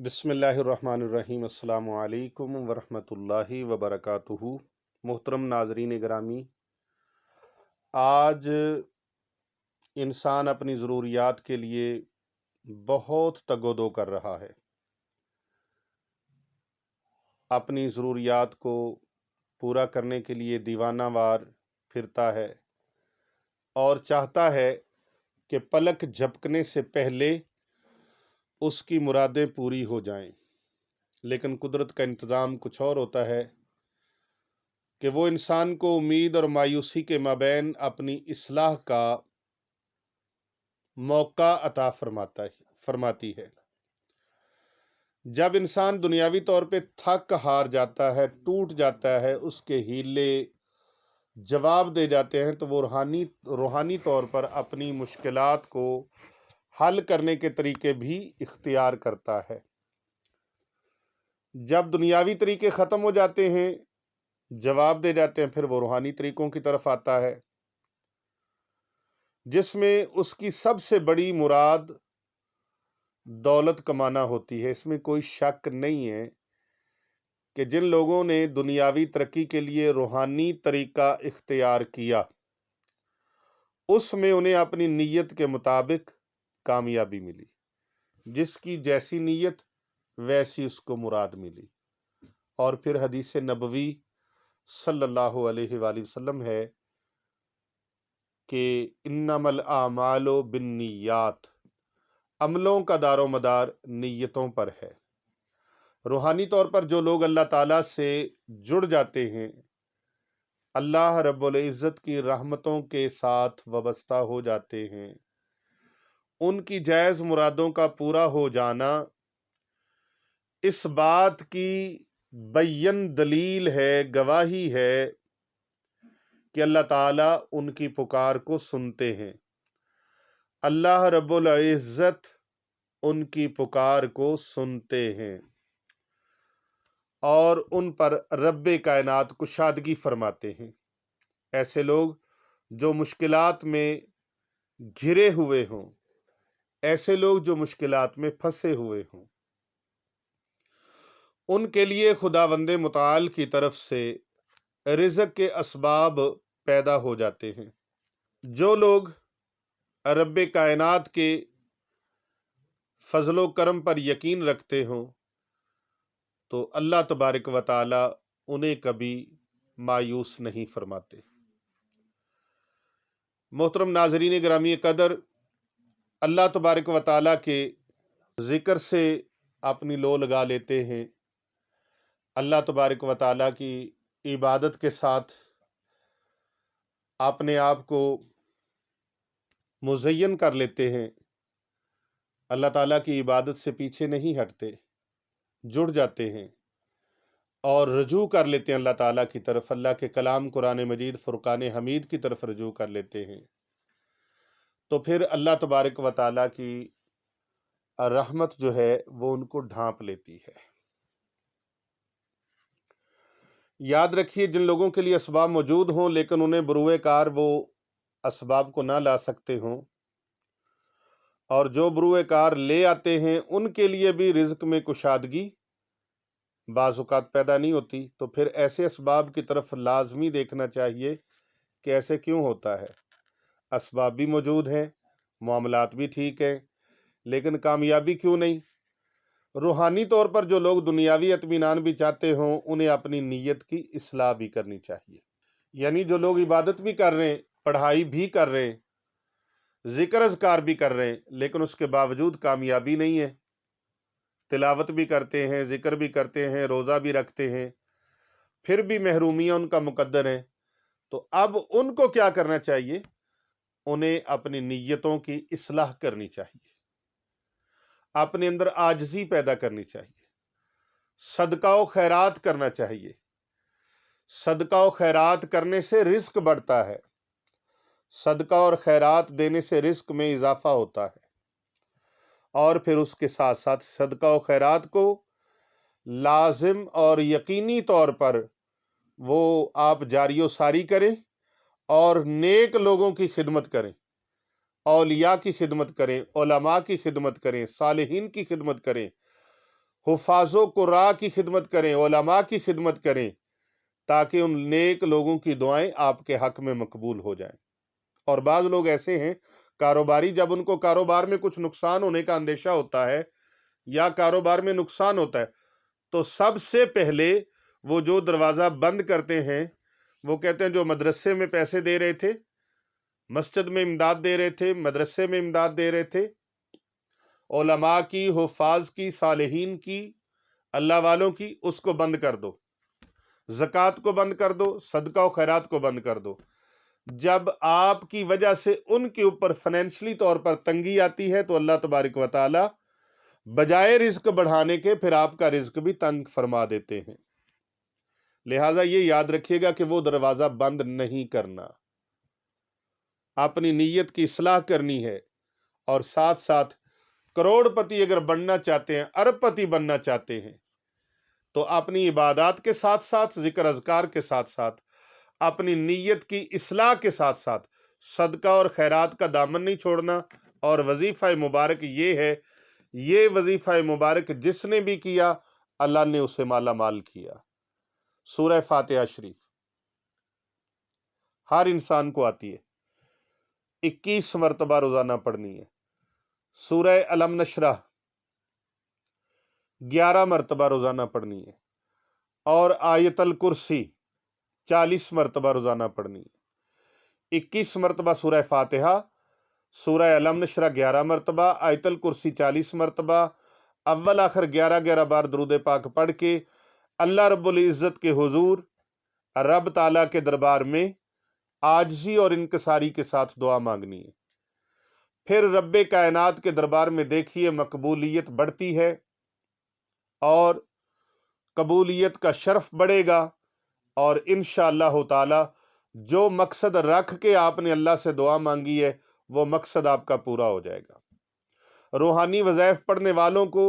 بسم اللہ الرحمن الرحیم۔ السلام علیکم ورحمۃ اللہ وبرکاتہ۔ محترم ناظرین گرامی، آج انسان اپنی ضروریات کے لیے بہت تگ و دو کر رہا ہے، اپنی ضروریات کو پورا کرنے کے لیے دیوانہ وار پھرتا ہے اور چاہتا ہے کہ پلک جھپکنے سے پہلے اس کی مرادیں پوری ہو جائیں، لیکن قدرت کا انتظام کچھ اور ہوتا ہے کہ وہ انسان کو امید اور مایوسی کے مابین اپنی اصلاح کا موقع عطا فرماتی ہے۔ جب انسان دنیاوی طور پہ تھک ہار جاتا ہے، ٹوٹ جاتا ہے، اس کے ہیلے جواب دے جاتے ہیں، تو وہ روحانی طور پر اپنی مشکلات کو حل کرنے کے طریقے بھی اختیار کرتا ہے۔ جب دنیاوی طریقے ختم ہو جاتے ہیں، جواب دے جاتے ہیں، پھر وہ روحانی طریقوں کی طرف آتا ہے، جس میں اس کی سب سے بڑی مراد دولت کمانا ہوتی ہے۔ اس میں کوئی شک نہیں ہے کہ جن لوگوں نے دنیاوی ترقی کے لیے روحانی طریقہ اختیار کیا، اس میں انہیں اپنی نیت کے مطابق کامیابی ملی۔ جس کی جیسی نیت ویسی اس کو مراد ملی۔ اور پھر حدیث نبوی صلی اللہ علیہ وآلہ وسلم ہے کہ انما الاعمال بالنیات، عملوں کا دار و مدار نیتوں پر ہے۔ روحانی طور پر جو لوگ اللہ تعالیٰ سے جڑ جاتے ہیں، اللہ رب العزت کی رحمتوں کے ساتھ وابستہ ہو جاتے ہیں، ان کی جائز مرادوں کا پورا ہو جانا اس بات کی بین دلیل ہے، گواہی ہے کہ اللہ تعالیٰ ان کی پکار کو سنتے ہیں۔ اللہ رب العزت ان کی پکار کو سنتے ہیں اور ان پر رب کائنات کشادگی فرماتے ہیں۔ ایسے لوگ جو مشکلات میں گھرے ہوئے ہوں، ایسے لوگ جو مشکلات میں پھنسے ہوئے ہوں، ان کے لیے خداوند متعال کی طرف سے رزق کے اسباب پیدا ہو جاتے ہیں۔ جو لوگ رب کائنات کے فضل و کرم پر یقین رکھتے ہوں، تو اللہ تبارک و تعالی انہیں کبھی مایوس نہیں فرماتے۔ محترم ناظرین گرامی قدر، اللہ تبارک و تعالی کے ذکر سے اپنی لو لگا لیتے ہیں، اللہ تبارک و تعالی کی عبادت کے ساتھ اپنے آپ کو مزین کر لیتے ہیں، اللہ تعالیٰ کی عبادت سے پیچھے نہیں ہٹتے، جڑ جاتے ہیں اور رجوع کر لیتے ہیں اللہ تعالیٰ کی طرف، اللہ کے کلام قرآن مجید فرقان حمید کی طرف رجوع کر لیتے ہیں، تو پھر اللہ تبارک و تعالیٰ کی رحمت جو ہے وہ ان کو ڈھانپ لیتی ہے۔ یاد رکھیے، جن لوگوں کے لیے اسباب موجود ہوں لیکن انہیں بروئے کار وہ اسباب کو نہ لا سکتے ہوں، اور جو بروئے کار لے آتے ہیں ان کے لیے بھی رزق میں کشادگی بعض اوقات پیدا نہیں ہوتی، تو پھر ایسے اسباب کی طرف لازمی دیکھنا چاہیے کہ ایسے کیوں ہوتا ہے۔ اسباب بھی موجود ہیں، معاملات بھی ٹھیک ہیں، لیکن کامیابی کیوں نہیں؟ روحانی طور پر جو لوگ دنیاوی اطمینان بھی چاہتے ہوں، انہیں اپنی نیت کی اصلاح بھی کرنی چاہیے۔ یعنی جو لوگ عبادت بھی کر رہے ہیں، پڑھائی بھی کر رہے ہیں، ذکر اذکار بھی کر رہے ہیں، لیکن اس کے باوجود کامیابی نہیں ہے، تلاوت بھی کرتے ہیں، ذکر بھی کرتے ہیں، روزہ بھی رکھتے ہیں، پھر بھی محرومیاں ان کا مقدر ہے، تو اب ان کو کیا کرنا چاہیے؟ انہیں اپنی نیتوں کی اصلاح کرنی چاہیے، اپنے اندر عاجزی پیدا کرنی چاہیے، صدقہ و خیرات کرنا چاہیے۔ صدقہ و خیرات کرنے سے رزق بڑھتا ہے، صدقہ اور خیرات دینے سے رزق میں اضافہ ہوتا ہے، اور پھر اس کے ساتھ ساتھ صدقہ و خیرات کو لازم اور یقینی طور پر وہ آپ جاری و ساری کریں اور نیک لوگوں کی خدمت کریں، اولیاء کی خدمت کریں، علماء کی خدمت کریں، صالحین کی خدمت کریں، हुफाजों को राह की खिदमत करें, उलमा की खिदमत करें, ताकि उन नेक लोगों की दुआएं आपके हक में मकबूल हो जाएं। और बाज़ लोग ऐसे हैं, कारोबारी, जब उनको कारोबार में कुछ नुकसान होने का अंदेशा होता है या कारोबार में नुकसान होता है, तो सबसे पहले वो जो दरवाज़ा बंद करते हैं, वो कहते हैं जो मदरसे में पैसे दे रहे थे, मस्जिद में इमदाद दे रहे थे, मदरसे में इमदाद दे रहे थे, उलमा की, हुफ़ाज़ की, सालिहीन की, अल्लाह वालों की, उसको बंद कर दो, ज़कात को बंद कर दो, सदका और खैरात को बंद कर दो। जब आपकी वजह से उनके ऊपर फाइनेंशियली तौर पर तंगी आती है, तो अल्लाह तबारक व तआला बजाय रिज्क बढ़ाने के फिर आपका रिज्क भी तंग फरमा देते हैं। लिहाजा ये याद रखिएगा कि वो दरवाज़ा बंद नहीं करना, अपनी नीयत की इस्लाह करनी है। और साथ साथ करोड़पति अगर बनना चाहते हैं, अरबपति बनना चाहते हैं, तो अपनी इबादत के साथ साथ, जिक्र अज़कार के साथ साथ, अपनी नीयत की इस्लाह के साथ साथ सदका और खैरात का दामन नहीं छोड़ना। और वजीफ़ा मुबारक ये है, ये वजीफ़ा मुबारक जिसने भी किया, अल्लाह ने उसे माला माल किया। सूरह फातिहा शरीफ हर इंसान को आती है, 21 मरतबा रोज़ाना पढ़नी है। सूरह अलम नशरह 11 मरतबा रोज़ाना पढ़नी है। और आयतल कुर्सी 40 मरतबा रोज़ाना पढ़नी है। 21 मरतबा सूरह फातिहा, सूरह अलम नशरह 11 मरतबा, आयतल कुर्सी 40 मरतबा, अव्वल आखिर 11-11 बार दुरूद पाक पढ़ के अल्लाह रब्बुल इज़्ज़त के हुजूर, रब ताला के दरबार में आजिज़ी और इनकिसारी के साथ दुआ मांगनी है। फिर रब्बे कायनात के दरबार में देखिए मकबूलियत बढ़ती है और कबूलियत का शर्फ बढ़ेगा। और इंशाअल्लाह ताला जो मकसद रख के आपने अल्लाह से दुआ मांगी है, वो मकसद आपका पूरा हो जाएगा। रूहानी वज़ाइफ पढ़ने वालों को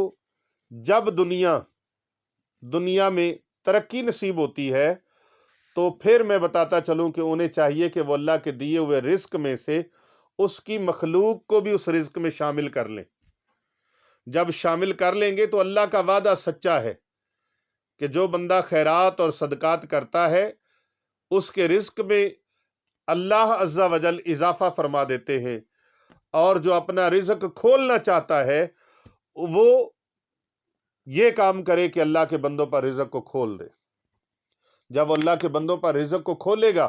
जब दुनिया में तरक्की नसीब होती है, तो फिर मैं बताता चलूं कि उन्हें चाहिए कि वो अल्लाह के दिए हुए रिस्क में से उसकी मखलूक को भी उस रिस्क में शामिल कर लें। जब शामिल कर लेंगे तो अल्लाह का वादा सच्चा है कि जो बंदा खैरात और सदकात करता है, उसके रिस्क में अल्लाह अज़्ज़ा वजल इजाफा फरमा देते हैं। और जो अपना रिज्क खोलना चाहता है, वो ये काम करे कि अल्लाह के बंदों पर रिज्क को खोल दे। जब अल्लाह के बंदों पर रिज्क को खोलेगा,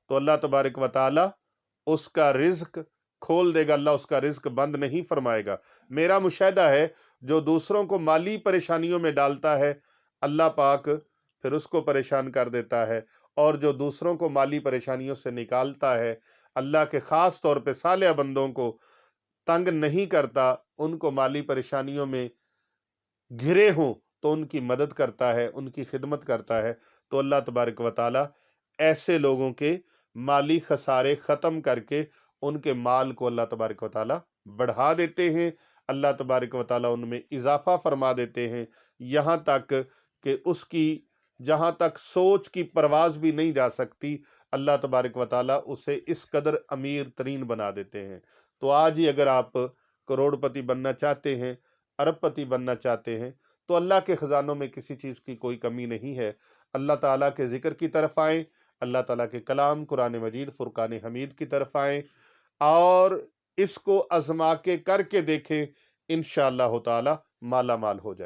तो अल्लाह तबारक व तआला उसका रिज्क खोल देगा, अल्लाह उसका रिज्क बंद नहीं फरमाएगा। मेरा मुशाहिदा है, जो दूसरों को माली परेशानियों में डालता है, अल्लाह पाक फिर उसको परेशान कर देता है। और जो दूसरों को माली परेशानियों से निकालता है, अल्लाह के ख़ास तौर पे सालिह बंदों को तंग नहीं करता, उनको माली परेशानियों में घिरे हों तो उनकी मदद करता है, उनकी खिदमत करता है। तो अल्लाह तबारक व तआला ऐसे लोगों के माली खसारे ख़त्म करके उनके माल को अल्लाह तबारक व तआला बढ़ा देते हैं। अल्लाह तबारक व तआला उनमें इजाफा फरमा देते हैं, यहाँ तक कि उसकी जहाँ तक सोच की परवाज़ भी नहीं जा सकती, अल्लाह तबारक व तआला उसे इस कदर अमीर तरीन बना देते हैं। तो आज ही अगर आप करोड़पति बनना चाहते हैं, अरबपति बनना चाहते हैं, तो अल्लाह के ख़ज़ानों में किसी चीज़ की कोई कमी नहीं है। अल्लाह ताला के ज़िक्र की तरफ आएँ, अल्लाह ताला के कलाम कुरान मजीद फ़ुरक़ान हमीद की तरफ आएँ और इसको आज़मा के करके देखें, इंशाअल्लाह ताला माला माल हो जाएँ।